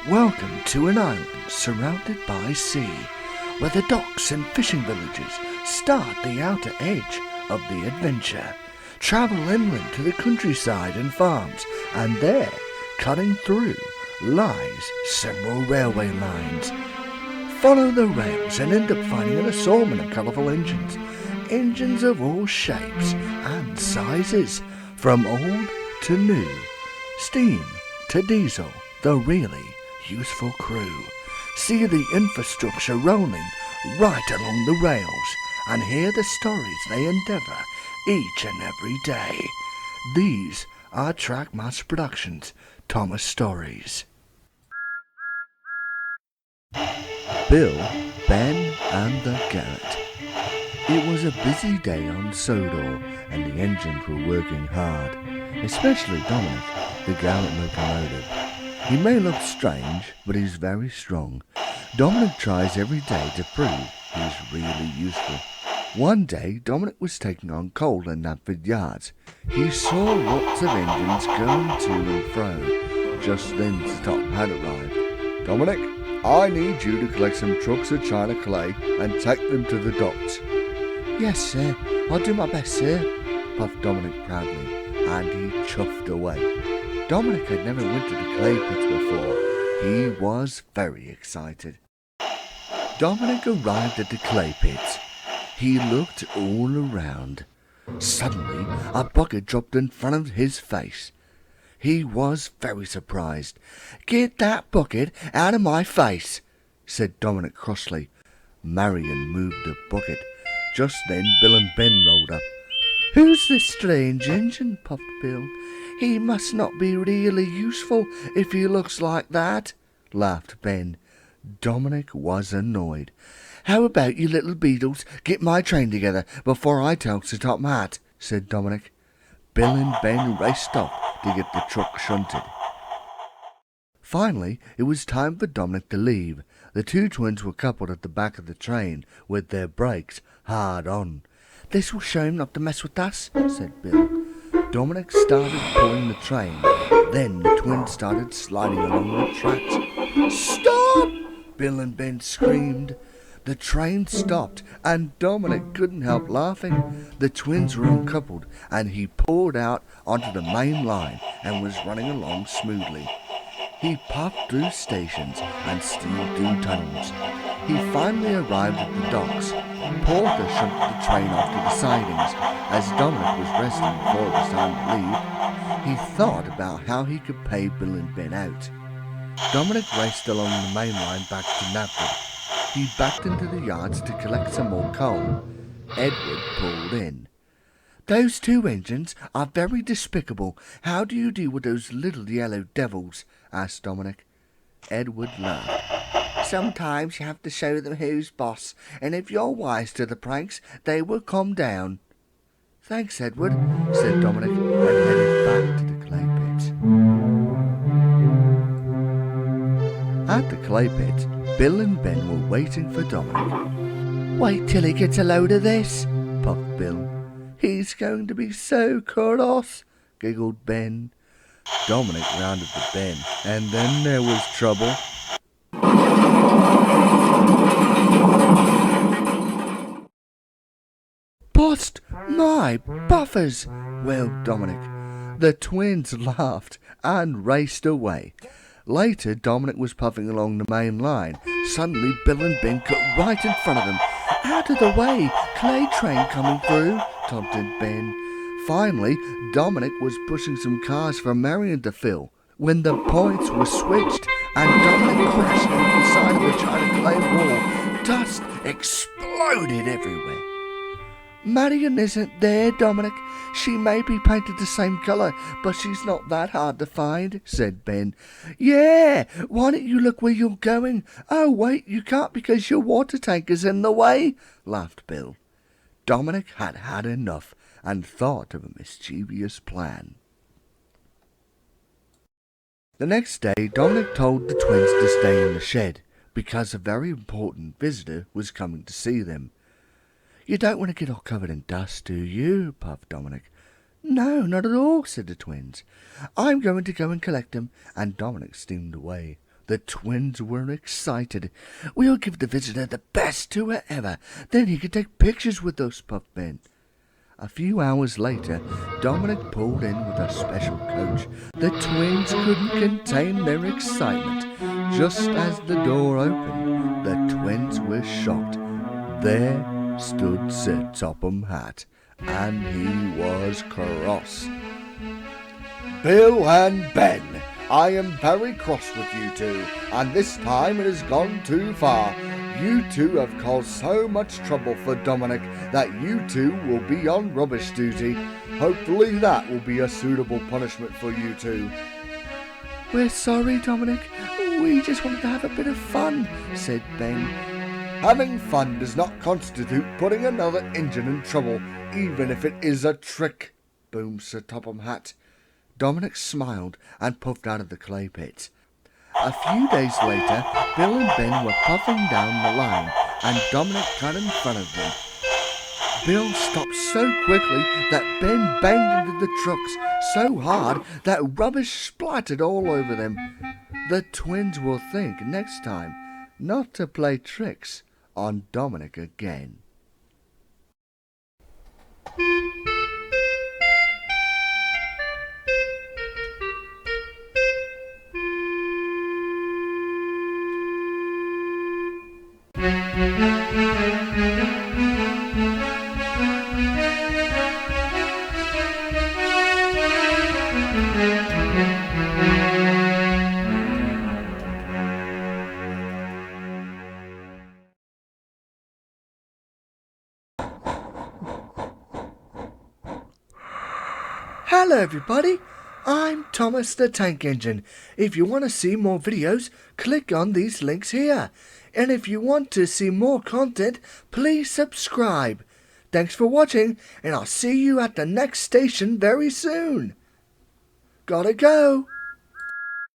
Welcome to an island surrounded by sea, where the docks and fishing villages start the outer edge of the adventure. Travel inland to the countryside and farms, and there, cutting through, lies several railway lines. Follow the rails and end up finding an assortment of colourful engines. Engines of all shapes and sizes, from old to new, steam to diesel, the really useful crew. See the infrastructure rolling right along the rails, and hear the stories they endeavour each and every day. These are Trackmaster Productions' Thomas Stories. Bill, Ben and the Garratt. It was a busy day on Sodor, and the engines were working hard, especially Dominic, the Garratt locomotive. He may look strange, but he's very strong. Dominic tries every day to prove he's really useful. One day, Dominic was taking on coal in Knapford yards. He saw lots of engines going to and fro. Just then, the top had arrived. "Dominic, I need you to collect some trucks of China clay and take them to the docks." "Yes, sir. I'll do my best, sir," puffed Dominic proudly, and he chuffed away. Dominic had never went to the clay pits before. He was very excited. Dominic arrived at the clay pits. He looked all around. Suddenly, a bucket dropped in front of his face. He was very surprised. "Get that bucket out of my face," said Dominic crossly. Marion moved the bucket. Just then, Bill and Ben rolled up. "Who's this strange engine?" puffed Bill. "He must not be really useful if he looks like that," laughed Ben. Dominic was annoyed. "How about you little beetles get my train together before I tell Sir Top Hat," said Dominic. Bill and Ben raced off to get the truck shunted. Finally, it was time for Dominic to leave. The two twins were coupled at the back of the train with their brakes hard on. "This will show him not to mess with us," said Bill. Dominic started pulling the train. Then the twins started sliding along the tracks. "Stop!" Bill and Ben screamed. The train stopped, and Dominic couldn't help laughing. The twins were uncoupled, and he pulled out onto the main line and was running along smoothly. He puffed through stations and steamed through tunnels. He finally arrived at the docks. Porter shunted the train off to the sidings. As Dominic was resting before it was time to leave, he thought about how he could pay Bill and Ben out. Dominic raced along the main line back to Knapford. He backed into the yards to collect some more coal. Edward pulled in. "Those two engines are very despicable. How do you deal with those little yellow devils?" asked Dominic. Edward laughed. "Sometimes you have to show them who's boss, and if you're wise to the pranks, they will calm down." "Thanks, Edward," said Dominic, and headed back to the clay pits. At the clay pits, Bill and Ben were waiting for Dominic. "Wait till he gets a load of this," puffed Bill. "He's going to be so cross," giggled Ben. Dominic rounded the bend, and then there was trouble. "Bust my buffers!" wailed Dominic. The twins laughed and raced away. Later, Dominic was puffing along the main line. Suddenly, Bill and Ben cut right in front of him. "Out of the way! Clay train coming through!" taunted Ben. Finally, Dominic was pushing some cars for Marion to fill, when the points were switched, and Dominic crashed into the side of the China clay wall. Dust exploded everywhere. "Marion isn't there, Dominic. She may be painted the same colour, but she's not that hard to find," said Ben. "Yeah, why don't you look where you're going?" "Oh, wait, you can't because your water tank is in the way," laughed Bill. Dominic had had enough and thought of a mischievous plan. The next day, Dominic told the twins to stay in the shed because a very important visitor was coming to see them. "You don't want to get all covered in dust, do you?" puffed Dominic. "No, not at all," said the twins. "I'm going to go and collect them," and Dominic steamed away. The twins were excited. "We'll give the visitor the best tour ever. Then he could take pictures with us," puffed Ben. A few hours later, Dominic pulled in with a special coach. The twins couldn't contain their excitement. Just as the door opened, the twins were shocked. There stood Sir Topham Hatt, and he was cross. "Bill and Ben, I am very cross with you two, and this time it has gone too far. You two have caused so much trouble for Dominic that you two will be on rubbish duty. Hopefully that will be a suitable punishment for you two." "We're sorry, Dominic. We just wanted to have a bit of fun," said Ben. "Having fun does not constitute putting another engine in trouble, even if it is a trick," boomed Sir Topham Hatt. Dominic smiled and puffed out of the clay pit. A few days later, Bill and Ben were puffing down the line, and Dominic got in front of them. Bill stopped so quickly that Ben banged into the trucks so hard that rubbish splattered all over them. The twins will think next time not to play tricks on Dominic again. Hello everybody, I'm Thomas the Tank Engine. If you want to see more videos, click on these links here. And if you want to see more content, please subscribe. Thanks for watching, and I'll see you at the next station very soon. Gotta go.